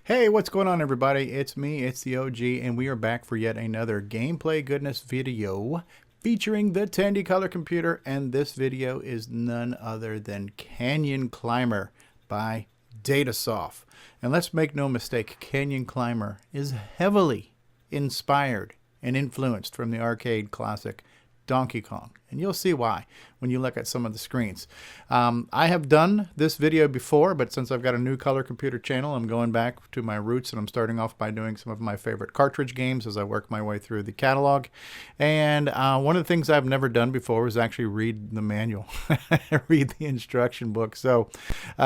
Hey, what's going on, everybody? It's me, it's the OG, and we are back for yet another gameplay goodness video featuring the Tandy color computer, and this video is none other than Canyon Climber by DataSoft. And let's make no mistake, Canyon Climber is heavily inspired and influenced from the arcade classic Donkey Kong, and you'll see why when you look at some of the screens. I have done this video before, but since I've got a new color computer channel, I'm going back to my roots, and I'm starting off by doing some of my favorite cartridge games as I work my way through the catalog. And one of the things I've never done before was actually read the manual, read the instruction book. So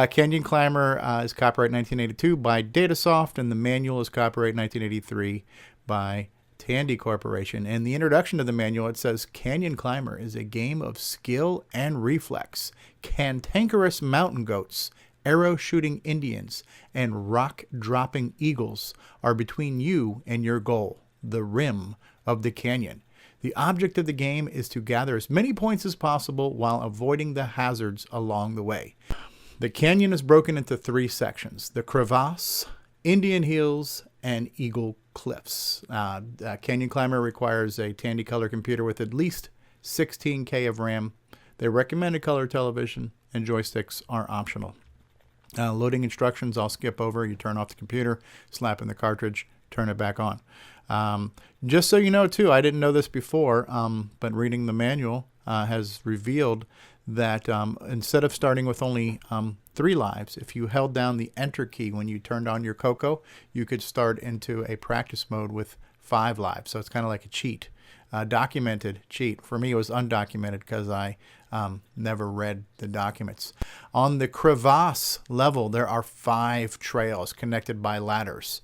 Canyon Climber is copyright 1982 by DataSoft, and the manual is copyright 1983 by Tandy Corporation. And the introduction to the manual, it says, Canyon Climber is a game of skill and reflex. Cantankerous mountain goats, arrow-shooting Indians, and rock-dropping eagles are between you and your goal, the rim of the canyon. The object of the game is to gather as many points as possible while avoiding the hazards along the way. The canyon is broken into three sections: the crevasse, Indian Hills, and Eagle Cliffs. Canyon Climber requires a Tandy color computer with at least 16K of RAM. They recommend a color television, and joysticks are optional. Loading instructions I'll skip over. You turn off the computer, slap in the cartridge, turn it back on. Just so you know too, I didn't know this before, but reading the manual has revealed that instead of starting with only 3 lives, if you held down the enter key when you turned on your CoCo, you could start into a practice mode with 5 lives. So it's kind of like a cheat, documented cheat. For me, it was undocumented because I never read the documents. On the crevasse level, there are 5 trails connected by ladders.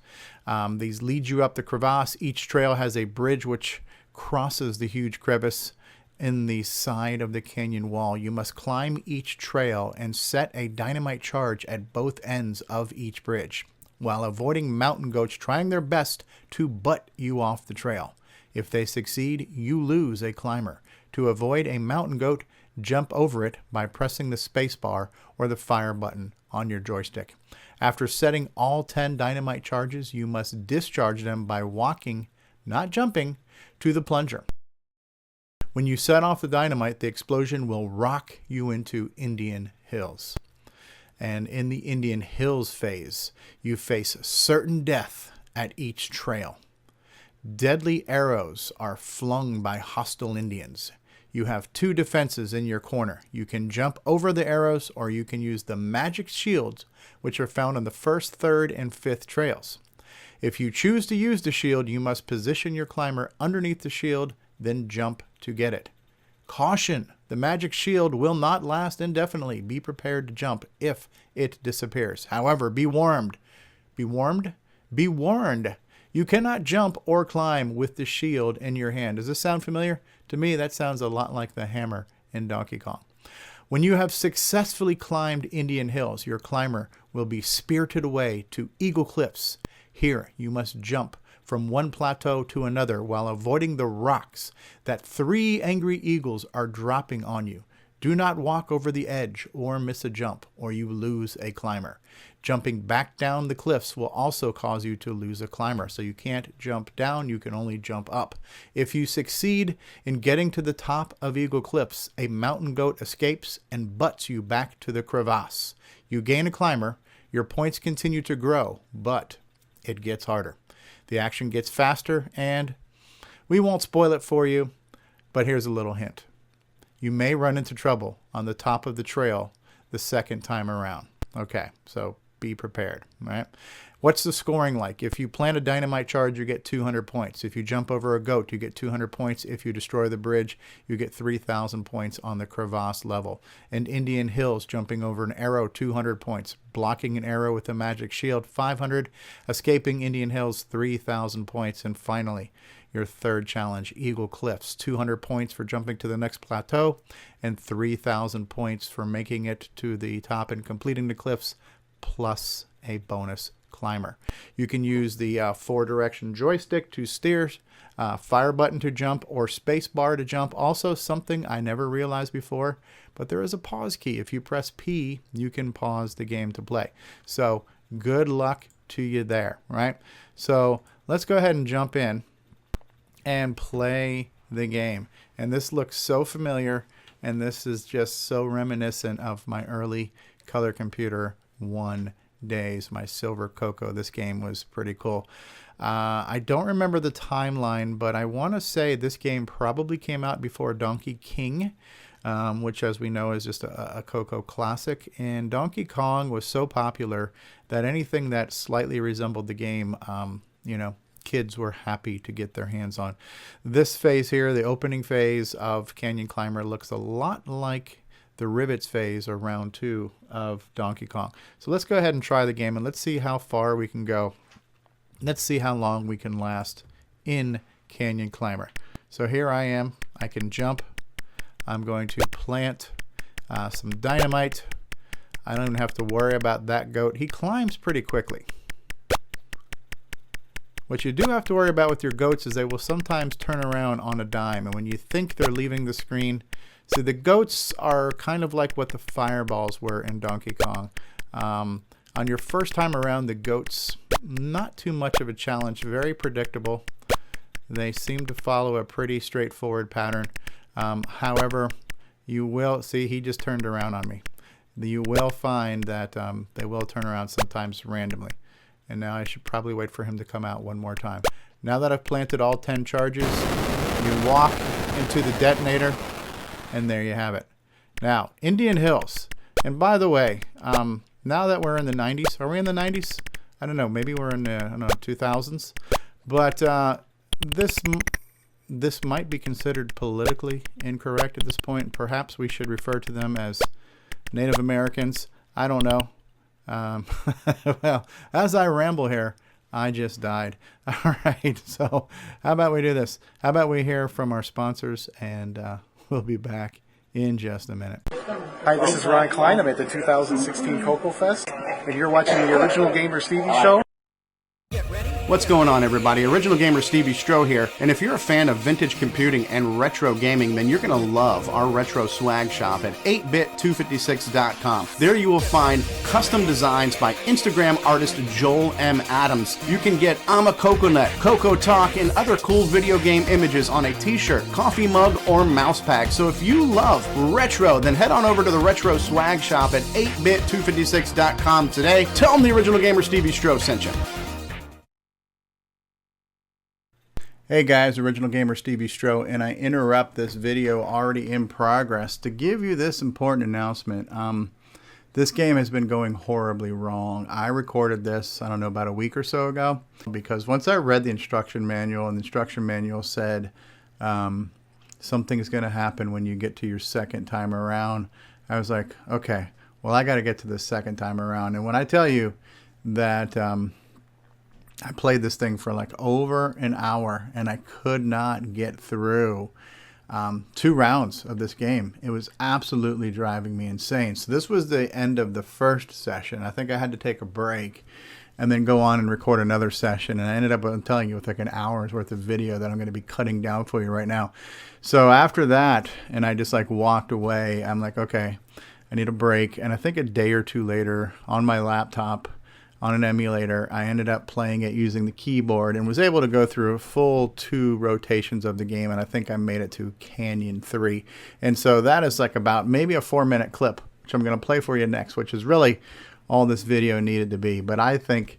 These lead you up the crevasse. Each trail has a bridge which crosses the huge crevice in the side of the canyon wall. You must climb each trail and set a dynamite charge at both ends of each bridge, while avoiding mountain goats trying their best to butt you off the trail. If they succeed, you lose a climber. To avoid a mountain goat, jump over it by pressing the space bar or the fire button on your joystick. After setting all 10 dynamite charges, you must discharge them by walking, not jumping, to the plunger. When you set off the dynamite, the explosion will rock you into Indian Hills. And in the Indian Hills phase, you face certain death at each trail. Deadly arrows are flung by hostile Indians. You have 2 defenses in your corner. You can jump over the arrows, or you can use the magic shields, which are found on the 1st, 3rd, and 5th trails. If you choose to use the shield, you must position your climber underneath the shield, then jump to get it. Caution! The magic shield will not last indefinitely. Be prepared to jump if it disappears. However, be warned. Be warned? Be warned! You cannot jump or climb with the shield in your hand. Does this sound familiar? To me, that sounds a lot like the hammer in Donkey Kong. When you have successfully climbed Indian Hills, your climber will be spirited away to Eagle Cliffs. Here, you must jump from one plateau to another while avoiding the rocks that 3 angry eagles are dropping on you. Do not walk over the edge or miss a jump, or you lose a climber. Jumping back down the cliffs will also cause you to lose a climber, so you can't jump down, you can only jump up. If you succeed in getting to the top of Eagle Cliffs, a mountain goat escapes and butts you back to the crevasse. You gain a climber, your points continue to grow, but it gets harder. The action gets faster, and we won't spoil it for you, but here's a little hint. You may run into trouble on the top of the trail the second time around. Okay, so be prepared, right? What's the scoring like? If you plant a dynamite charge, you get 200 points. If you jump over a goat, you get 200 points. If you destroy the bridge, you get 3,000 points on the crevasse level. And Indian Hills, jumping over an arrow, 200 points. Blocking an arrow with a magic shield, 500. Escaping Indian Hills, 3,000 points. And finally, your third challenge, Eagle Cliffs, 200 points for jumping to the next plateau, and 3,000 points for making it to the top and completing the cliffs, plus a bonus climber. You can use the 4-direction joystick to steer, fire button to jump, or space bar to jump. Also, something I never realized before, but there is a pause key. If you press P, you can pause the game to play. So good luck to you there, right? So let's go ahead and jump in and play the game. And this looks so familiar, and this is just so reminiscent of my early Color Computer 1 days, my silver CoCo. This game was pretty cool. I don't remember the timeline, but I want to say this game probably came out before Donkey King, which, as we know, is just a CoCo classic. And Donkey Kong was so popular that anything that slightly resembled the game, you know, kids were happy to get their hands on. This phase here, the opening phase of Canyon Climber, looks a lot like the Rivets phase, or round 2 of Donkey Kong. So let's go ahead and try the game, and let's see how far we can go. Let's see how long we can last in Canyon Climber. So here I am. I can jump. I'm going to plant some dynamite. I don't even have to worry about that goat. He climbs pretty quickly. What you do have to worry about with your goats is they will sometimes turn around on a dime, and when you think they're leaving the screen, see, the goats are kind of like what the fireballs were in Donkey Kong. On your first time around, the goats, not too much of a challenge, very predictable. They seem to follow a pretty straightforward pattern. However, you will see he just turned around on me. You will find that they will turn around sometimes randomly. And now I should probably wait for him to come out one more time. Now that I've planted all 10 charges, you walk into the detonator, and there you have it. Now, Indian Hills. And by the way, now that we're in the 90s, are we in the 90s? I don't know, maybe we're in the, I don't know, 2000s. But this might be considered politically incorrect at this point. Perhaps we should refer to them as Native Americans. I don't know. Well, as I ramble here, I just died. All right, so how about we do this? How about we hear from our sponsors, and we'll be back in just a minute. Hi, this is Ron Klein. I'm at the 2016 CoCo Fest, and you're watching the Original Gamer Stevie Show. What's going on, everybody? Original Gamer Stevie Stroh here, and if you're a fan of vintage computing and retro gaming, then you're going to love our retro swag shop at 8bit256.com. There you will find custom designs by Instagram artist Joel M. Adams. You can get I'm a Coconut, CoCo Talk, and other cool video game images on a t-shirt, coffee mug, or mouse pad. So if you love retro, then head on over to the retro swag shop at 8bit256.com today. Tell them the Original Gamer Stevie Stroh sent you. Hey guys, Original Gamer Stevie Stroh, and I interrupt this video already in progress to give you this important announcement. This game has been going horribly wrong. I recorded this, I don't know, about a week or so ago, because once I read the instruction manual, and the instruction manual said something's going to happen when you get to your second time around, I was like, okay, well, I got to get to the second time around. And when I tell you that I played this thing for like over an hour, and I could not get through 2 rounds of this game. It was absolutely driving me insane. So this was the end of the first session. I think I had to take a break and then go on and record another session. And I ended up, I'm telling you, with like an hour's worth of video that I'm going to be cutting down for you right now. So after that, and I just like walked away, I'm like, okay, I need a break. And I think a day or 2 later on my laptop, on an emulator, I ended up playing it using the keyboard and was able to go through a full 2 rotations of the game, and I think I made it to Canyon 3. And so that is like about maybe a 4-minute clip, which I'm going to play for you next, which is really all this video needed to be. But I think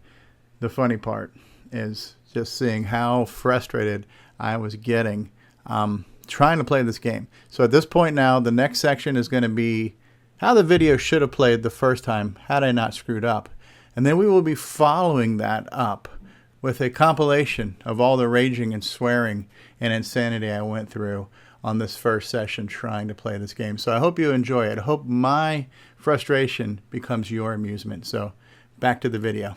the funny part is just seeing how frustrated I was getting trying to play this game. So at this point now, the next section is going to be how the video should have played the first time had I not screwed up. And then we will be following that up with a compilation of all the raging and swearing and insanity I went through on this first session trying to play this game. So I hope you enjoy it. I hope my frustration becomes your amusement. So back to the video.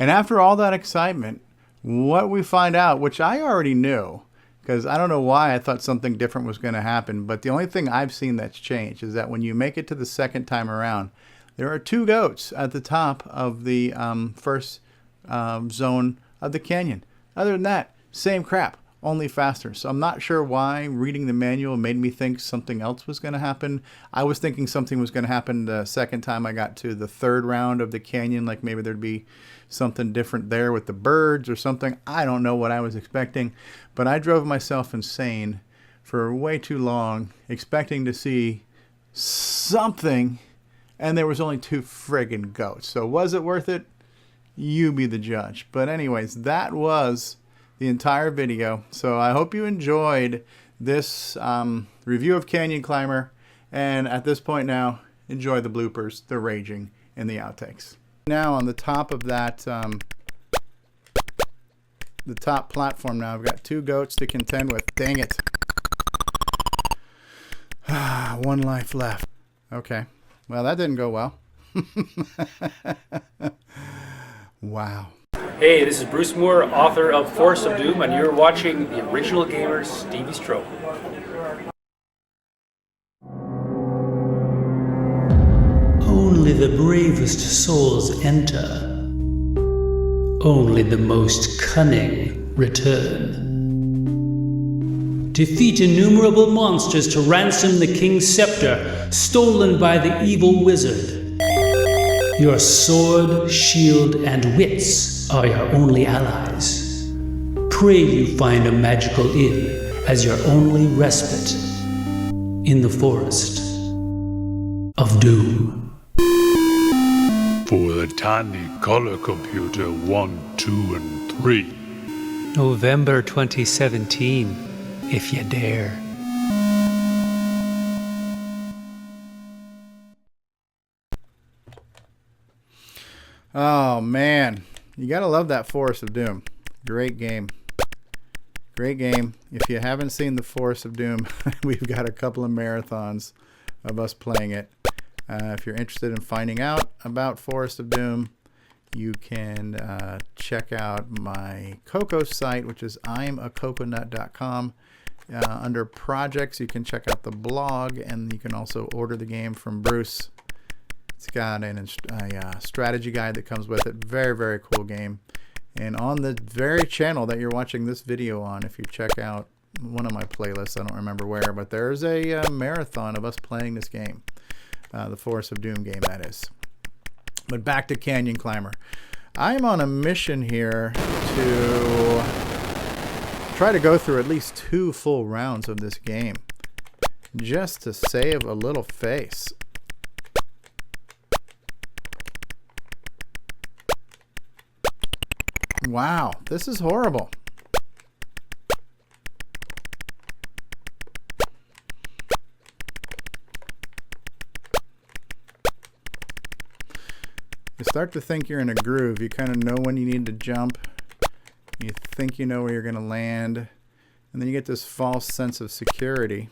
And after all that excitement, what we find out, which I already knew, because I don't know why I thought something different was going to happen, but the only thing I've seen that's changed is that when you make it to the second time around, there are 2 goats at the top of the first zone of the canyon. Other than that, same crap, only faster. So I'm not sure why reading the manual made me think something else was going to happen. I was thinking something was going to happen the second time I got to the 3rd round of the canyon, like maybe there'd be something different there with the birds or something. I don't know what I was expecting, but I drove myself insane for way too long expecting to see something, and there was only 2 friggin' goats. So was it worth it? You be the judge. But anyways, that was the entire video. So I hope you enjoyed this review of Canyon Climber, and at this point now, enjoy the bloopers, the raging, and the outtakes. Now on the top of that, the top platform now, I've got 2 goats to contend with. Dang it. 1 life left. Okay. Well, that didn't go well. Wow. Hey, this is Bruce Moore, author of Forest of Doom, and you're watching the original gamer, Stevie Stroh. Only the bravest souls enter. Only the most cunning return. Defeat innumerable monsters to ransom the king's scepter, stolen by the evil wizard. Your sword, shield, and wits are your only allies. Pray you find a magical inn as your only respite in the Forest of Doom. For the Tandy color computer 1, 2, and 3. November 2017, if you dare. Oh man, you gotta love that Forest of Doom. Great game. Great game. If you haven't seen the Forest of Doom, we've got a couple of marathons of us playing it. If you're interested in finding out about Forest of Doom, you can check out my CoCo site, which is imacoconut.com. Under projects, you can check out the blog, and you can also order the game from Bruce. It's got a strategy guide that comes with it. Very, very cool game. And on the very channel that you're watching this video on, if you check out one of my playlists, I don't remember where, but there's a marathon of us playing this game. The Forest of Doom game, that is. But back to Canyon Climber. I'm on a mission here to try to go through at least 2 full rounds of this game, just to save a little face. Wow, this is horrible. You start to think you're in a groove. You kind of know when you need to jump. You think you know where you're going to land. And then you get this false sense of security.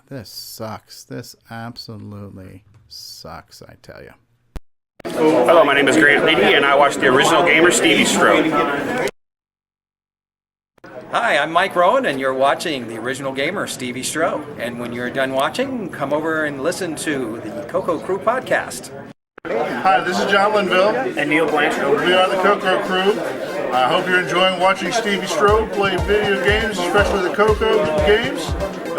This sucks. This absolutely sucks, I tell you. Hello, my name is Grant Leedy, and I watch the original gamer, Stevie Stroh. Hi, I'm Mike Rowan, and you're watching the original gamer, Stevie Stroh. And when you're done watching, come over and listen to the CoCo Crew podcast. Hi, this is John Linville. And Neil Blanchard. We are the CoCo Crew. I hope you're enjoying watching Stevie Stroh play video games, especially the CoCo games.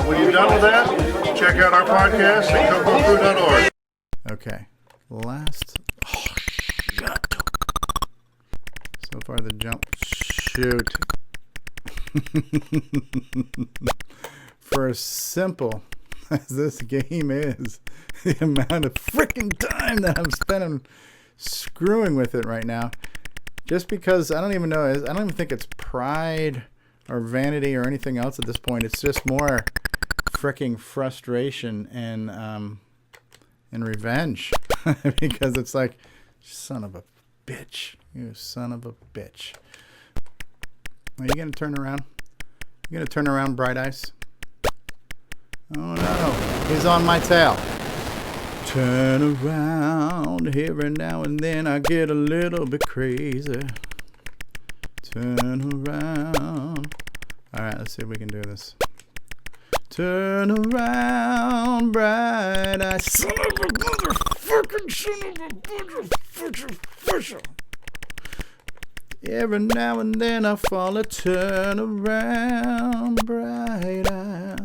And when you're done with that, check out our podcast at cococrew.org. Okay. Last. Oh, shut. So far, the jump. Shoot. For as simple as this game is, the amount of freaking time that I'm spending screwing with it right now, just because I don't even know, I don't even think it's pride or vanity or anything else at this point. It's just more freaking frustration and revenge because it's like, son of a bitch, you son of a bitch. Are you going to turn around? You going to turn around, Bright Eyes? Oh no, he's on my tail. Turn around, every now and then I get a little bit crazy. Turn around. Alright, let's see if we can do this. Turn around, bright eyes. Son of a motherfucking son of a motherfucker. Every now and then I fall a turn around, bright eyes.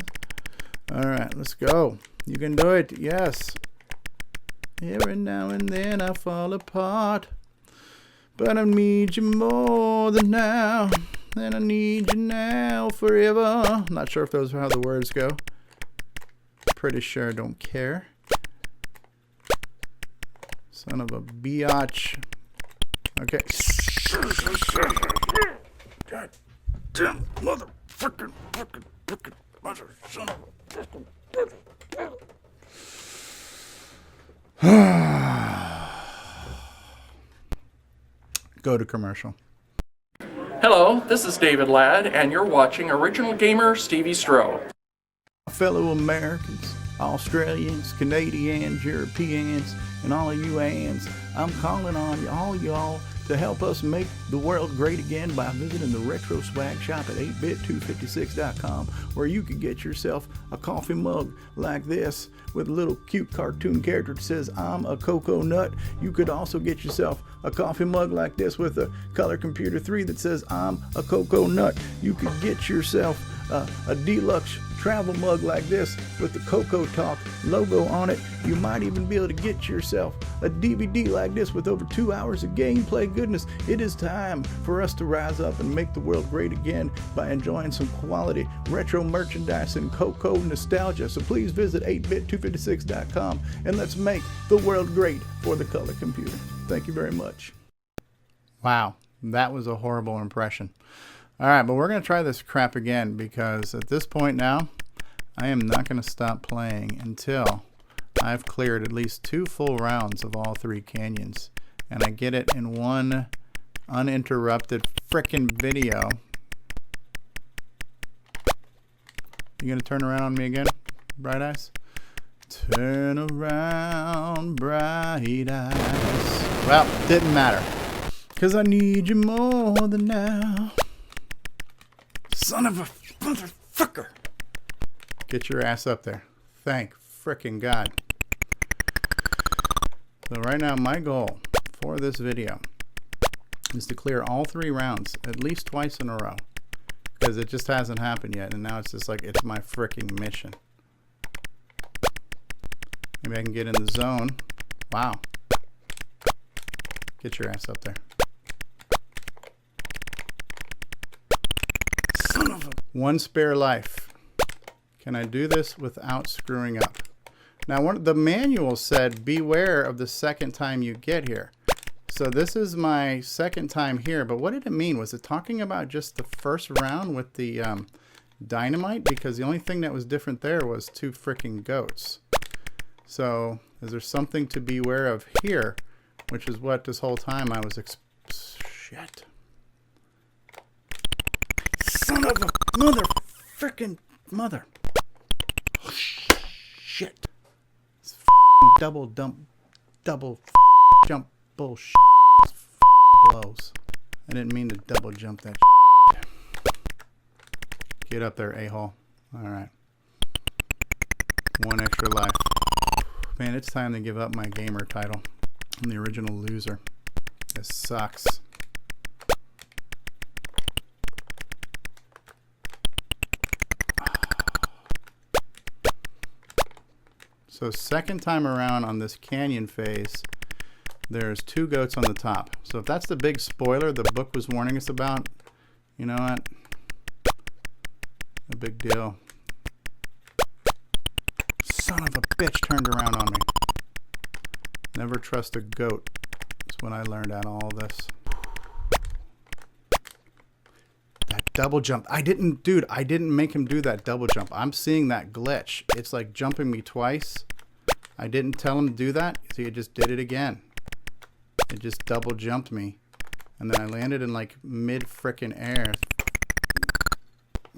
Alright, let's go. You can do it, yes. Every now and then I fall apart, but I need you more than now, and I need you now forever. Not sure if those are how the words go. Pretty sure, don't care. Son of a biatch. Okay. God damn motherfucking mother son of a fucking Go to commercial. Hello, this is David Ladd, and you're watching Original Gamer Stevie Stroh. Fellow Americans, Australians, Canadians, Europeans, and all of you ands, I'm calling on all y'all to help us make the world great again by visiting the Retro Swag Shop at 8bit256.com, where you can get yourself a coffee mug like this with a little cute cartoon character that says, I'm a CoCo nut. You could also get yourself a coffee mug like this with a Color Computer 3 that says, I'm a CoCo nut. You could get yourself a deluxe travel mug like this with the CoCo Talk logo on it. You might even be able to get yourself a DVD like this with over 2 hours of gameplay goodness. It is time for us to rise up and make the world great again by enjoying some quality retro merchandise and CoCo nostalgia. So please visit 8bit256.com and let's make the world great for the color computer. Thank you very much. Wow, that was a horrible impression. All right, but we're going to try this crap again, because at this point now, I am not going to stop playing until I've cleared at least 2 full rounds of all 3 canyons. And I get it in one uninterrupted frickin' video. You going to turn around on me again, Bright Eyes? Turn around, bright eyes. Well, didn't matter, because I need you more than now. Son of a motherfucker. Get your ass up there. Thank frickin' God. So right now my goal for this video is to clear all 3 rounds at least twice in a row, because it just hasn't happened yet, and now it's just like it's my frickin' mission. Maybe I can get in the zone. Wow. Get your ass up there. Son of a... 1 spare life. Can I do this without screwing up? Now, the manual said beware of the second time you get here. So this is my second time here, but what did it mean? Was it talking about just the first round with the dynamite? Because the only thing that was different there was 2 freaking goats. So is there something to beware of here, which is what this whole time I was shit. Son of a mother freaking mother. Oh, shit. This double jump bullshit blows. I didn't mean to double jump that shit. Get up there, a-hole. Alright. 1 extra life. Man, it's time to give up my gamer title. I'm the original loser. This sucks. So second time around on this canyon phase, there's 2 goats on the top. So if that's the big spoiler the book was warning us about, you know what? No big deal. Son of a bitch turned around on me. Never trust a goat. That's what I learned out of all this. That double jump. I didn't make him do that double jump. I'm seeing that glitch. It's like jumping me twice. I didn't tell him to do that. See, it just did it again. It just double jumped me. And then I landed in like mid frickin' air.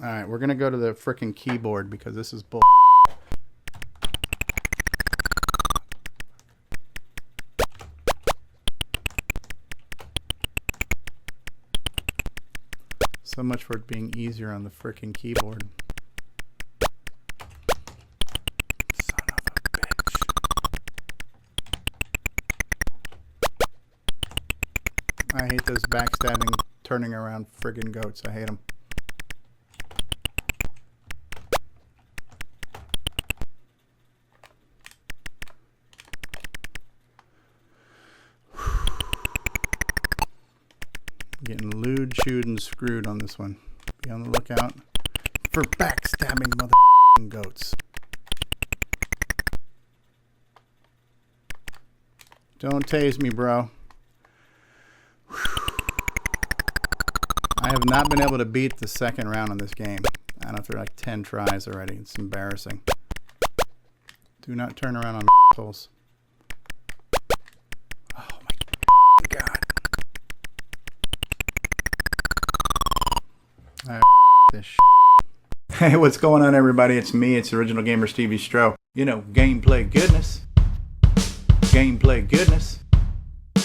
Alright, we're gonna go to the frickin' keyboard because this is bull. So much for it being easier on the frickin' keyboard. Son of a bitch. I hate those backstabbing, turning around friggin' goats. I hate them. Getting lewd, chewed, and screwed on this one. Be on the lookout for backstabbing motherfucking goats. Don't tase me, bro. I have not been able to beat the second round on this game. I don't know if they're like 10 tries already. It's embarrassing. Do not turn around on assholes. Oh my god. This shit. Hey, what's going on, everybody? It's me. It's Original Gamer Stevie Stroh. You know, gameplay goodness. Gameplay goodness.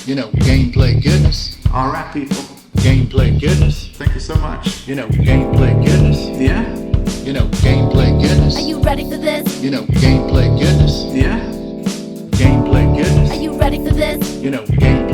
You know, gameplay goodness. All right, people. Gameplay goodness. Thank you so much. You know, gameplay goodness. Yeah. You know, gameplay goodness. Are you ready for this? You know, gameplay goodness. Yeah. Gameplay goodness. Are you ready for this? You know, gameplay